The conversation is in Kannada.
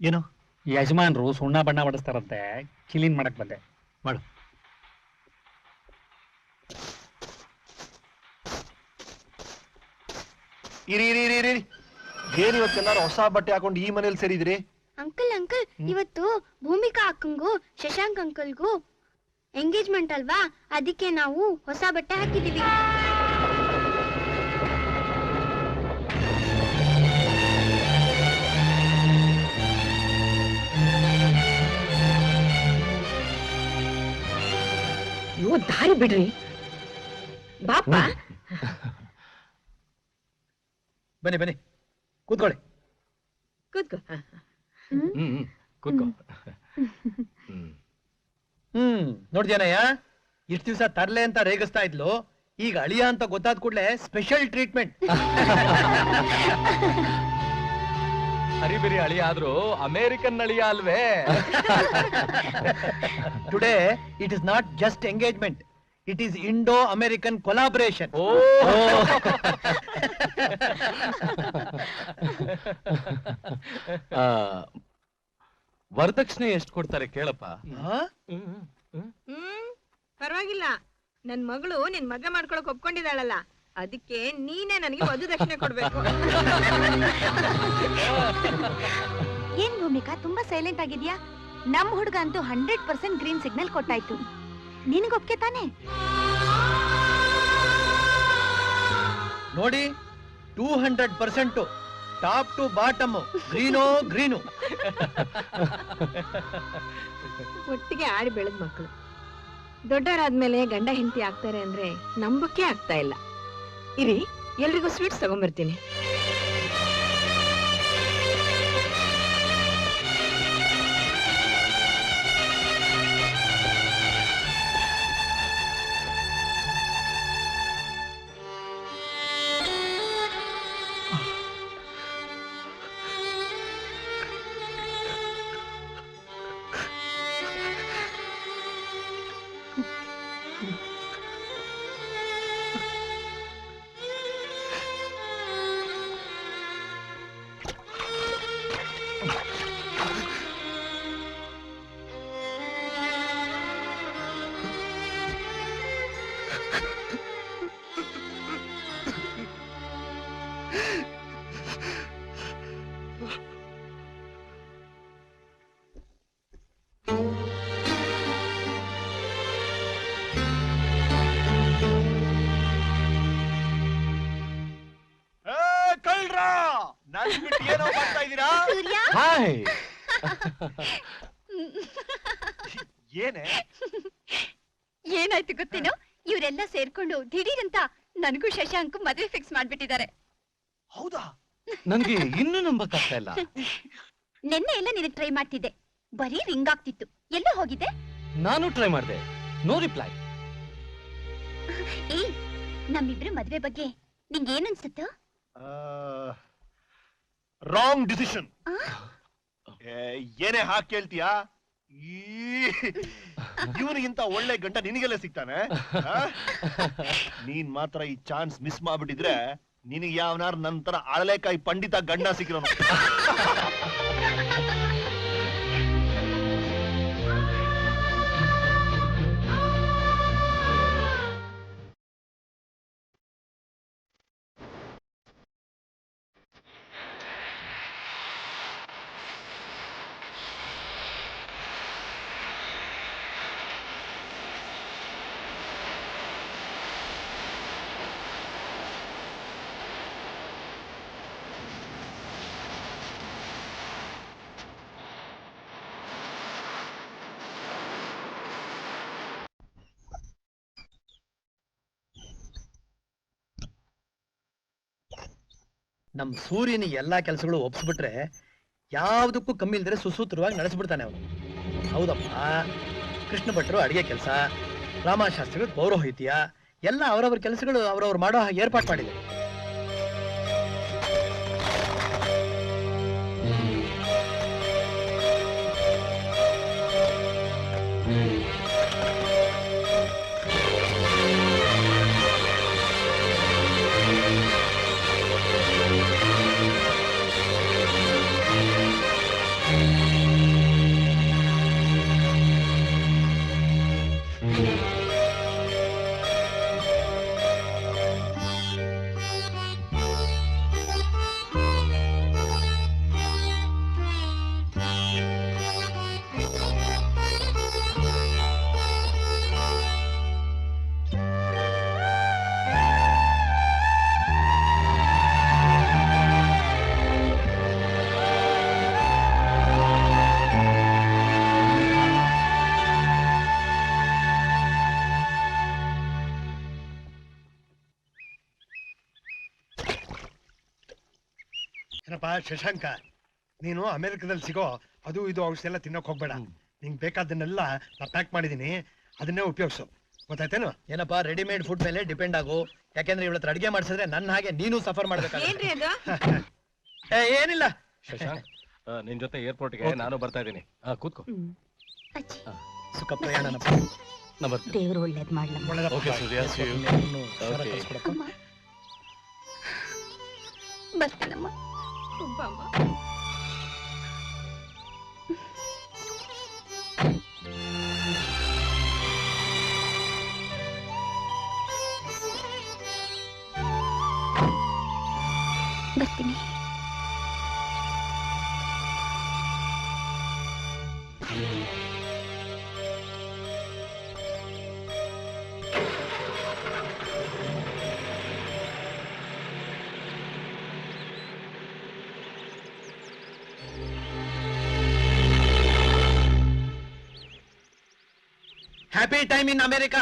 ಏನು? ಯಜಮಾನ್ರು ಸುಣ್ಣ ಬಣ್ಣ ಹೊಡಿಸ್ತಾರಂತೆ, ಕ್ಲೀನ್ ಮಾಡಕ್ ಬಂದೆ. ಮಾಡು. ಇರಿ ಇರಿ ಇರಿ ಇರಿ. ಏನ್ ಇವತ್ತೆಲ್ಲಾರು ಹೊಸ ಬಟ್ಟೆ ಹಾಕೊಂಡು ಈ ಮನೇಲಿ ಸೇರಿದ್ರಿ? ಅಂಕಲ್ ಅಂಕಲ್, ಇವತ್ತು ಭೂಮಿಕಾ ಅಕ್ಕಂಗೂ ಶಶಾಂಕ್ ಅಂಕಲ್ಗೂ ಎಂಗೇಜ್ಮೆಂಟ್ ಅಲ್ವಾ, ಅದಕ್ಕೆ ನಾವು ಹೊಸ ಬಟ್ಟೆ ಹಾಕಿದೀವಿ. ಅಯ್ಯೋ ದಾರಿ ಬಿಡ್ರಿ ಬಾಪ. ಬನ್ನಿ ಬನ್ನಿ, ಕೂತ್ಕೊಳ್ಳಿ. ಕೂತ್ಕೋ. ಕೂತ್ಕೋ. ನೋಡ್ದ್ಯಾನಯ್ಯ, ಇಷ್ಟ ದಿವಸ ತರ್ಲೆ ಅಂತ ರೇಗಿಸ್ತಾ ಇದ್ಲು, ಈಗ ಅಳಿಯ ಅಂತ ಗೊತ್ತಾದ ಕೂಡಲೇ ಸ್ಪೆಷಲ್ ಟ್ರೀಟ್ಮೆಂಟ್. ಹರಿಬಿರಿ ಅಳಿಯ ಆದ್ರೂ ಅಮೇರಿಕನ್ ಅಳಿಯ ಅಲ್ವೇ? Today it is not just engagement, it is Indo American collaboration. ಓ ವರದಕ್ಷಿಣೆ ಎಷ್ಟು ಕೊಡ್ತಾರೆ ಕೇಳಪ್ಪ? ಪರವಾಗಿಲ್ಲ, ನನ್ ಮಗಳು ನಿನ್ ಮದ್ವೆ ಮಾಡ್ಕೊಳಕ್ ಒಪ್ಕೊಂಡಿದ್ದಾಳಲ್ಲ, ಅದಕ್ಕೆ ನೀನೇ ನನಗೆ ವಧು ದಕ್ಷಿಣೆ ಕೊಡ್ಬೇಕು. ಏನ್ ಭೂಮಿಕಾ, ತುಂಬಾ ಸೈಲೆಂಟ್ ಆಗಿದ್ಯಾ? ನಮ್ ಹುಡುಗ ಅಂತೂ 100% ಗ್ರೀನ್ ಸಿಗ್ನಲ್ ಕೊಟ್ಟಾಯ್ತು. ನಿನಗೊಪ್ಕೆ ತಾನೆ? ನೋಡಿ, 200% ಟಾಪ್ ಟು ಬಾಟಮ್ ಗ್ರೀನೋ ಗ್ರೀನು. ಒಟ್ಟಿಗೆ ಆಡಿ ಬೆಳೆದ ಮಕ್ಕಳು ದೊಡ್ಡವರಾದ್ಮೇಲೆ ಗಂಡ ಹೆಂಡತಿ ಆಗ್ತಾರೆ ಅಂದ್ರೆ ನಂಬಕ್ಕೆ ಆಗ್ತಾ ಇಲ್ಲ. ಇರಿ, ಎಲ್ರಿಗೂ ಸ್ವೀಟ್ಸ್ ತಗೊಂಡ್ಬರ್ತೀನಿ. ಏನೋ ಮಾಡ್ತಾ ಇದ್ದೀರಾ? ಏನೇ ಏನಾಯ್ತು ಗೊತ್ತೇನೋ, ಇವರೆಲ್ಲ ಸೇರ್ಕೊಂಡು ದಿಢೀರಂತ ನನಗೂ ಶಶಾಂಕ್ ಮದುವೆ ಫಿಕ್ಸ್ ಮಾಡ್ಬಿಟ್ಟಿದ್ದಾರೆ. ಹೌದಾ? ನನ್ಗೆ ಇನ್ನೂ ನಂಬಕ್ಕಾಗ್ತಾ ಇಲ್ಲ. ನಿನ್ನೆ ಎಲ್ಲ ನಿನಗೆ ಟ್ರೈ ಮಾಡ್ತಿದ್ದೆ, ಬರೀ ರಿಂಗ್ ಆಗ್ತಿತ್ತು. ಎಲ್ಲೋ ಹೋಗಿದ್ದೆ? ನಾನು ಟ್ರೈ ಮಾಡಿದೆ, ನೋ ರಿಪ್ಲೈ. ಏ, ನಮ್ಮಿಬ್ರು ಮದ್ವೆ ಬಗ್ಗೆ ನಿಂಗೆ ಏನನ್ಸುತ್ತ? Wrong decision. ಏನೇ ಹಾಕಿ ಕೇಳ್ತೀಯಾ? ಇವನಿಗಿಂತ ಒಳ್ಳೆ ಗಂಟ ನಿನಗೆಲ್ಲ ಸಿಗ್ತಾನೆ? ನೀನ್ ಮಾತ್ರ ಈ ಚಾನ್ಸ್ ಮಿಸ್ ಮಾಡ್ಬಿಟ್ಟಿದ್ರೆ ನಿನಗೆ ಯಾವನಾರು ನಂತರ ಅಳಲೆಕಾಯಿ ಪಂಡಿತ ಗಂಡ ಸಿಕ್ಕಿರೋನು. ನಮ್ ಸೂರ್ಯನ ಎಲ್ಲಾ ಕೆಲಸಗಳು ಒಪ್ಸ್ಬಿಟ್ರೆ ಯಾವ್ದಕ್ಕೂ ಕಮ್ಮಿ ಇಲ್ದರೆ ಸುಸೂತ್ರವಾಗಿ ನಡೆಸ್ಬಿಡ್ತಾನೆ ಅವನು. ಹೌದಪ್ಪ, ಕೃಷ್ಣ ಭಟ್ರು ಅಡಿಗೆ ಕೆಲಸ, ರಾಮಶಾಸ್ತ್ರಿಗಳು ಪೌರೋಹಿತ್ಯ, ಎಲ್ಲ ಅವರವ್ರ ಕೆಲಸಗಳು ಅವರವ್ರು ಮಾಡೋ ಏರ್ಪಾಟ್ ಮಾಡಿದ್ದಾರೆ. ಏನಪ್ಪ ಶಶಾಂಕ, ನೀನು ಅಮೆರಿಕದಲ್ಲಿ ಸಿಗೋ ಅದು ಇದು ಔಷಧಿ ಎಲ್ಲ ತಿನ್ನೋಕ್ ಹೋಗ್ಬೇಡ. ನಿಂಗೆ ಬೇಕಾದನ್ನೆಲ್ಲ ನಾ ಪ್ಯಾಕ್ ಮಾಡಿದೀನಿ, ಅದನ್ನೇ ಉಪಯೋಗಿಸು. ಗೊತ್ತಾಯ್ತೇನು? ಏನಪ್ಪಾ ರೆಡಿಮೇಡ್ ಫುಡ್ ಮೇಲೆ ಡಿಪೆಂಡ್ ಆಗು. ಯಾಕೆಂದ್ರೆ ಇವಳ ಹತ್ರ ಅಡಿಗೆ ಮಾಡಿಸಿದ್ರೆ ನನ್ನ ಹಾಗೆ ನೀನು ಸಫರ್ ಮಾಡ್ಬೇಕಾಗುತ್ತೆ. ಏನ್ರಿ ಅದು ಏನಿಲ್ಲ. ಶಶಾಂಕ್, ನಿನ್ ಜೊತೆ ಏರ್ಪೋರ್ಟ್ಗೆ Okay. ನಾನು ಬರ್ತಾ ಇದ್ದೀನಿ. ಕೂತ್ಕೋ. ಅಜ್ಜಿ ಸುಖ ಪ್ರಯಾಣನಪ್ಪ. ನಾ ಬರ್ತೀನಿ. ದೇವ್ರು ಒಳ್ಳೇದ್ ಮಾಡ್ಲಮ್ಮ. ಒಳ್ಳೆದಪ್ಪ. Okay Surya, see you. ನೀನು ಹುಷಾರಾಗಿ Okay. ಕಳ್ಸ್ಕೊಡಪ್ಪ. ಅಮ್ಮ ಬರ್ತೀನಮ್ಮ. ಅಮ್ಮ ಬರ್ತೀನಿ. Happy time in America.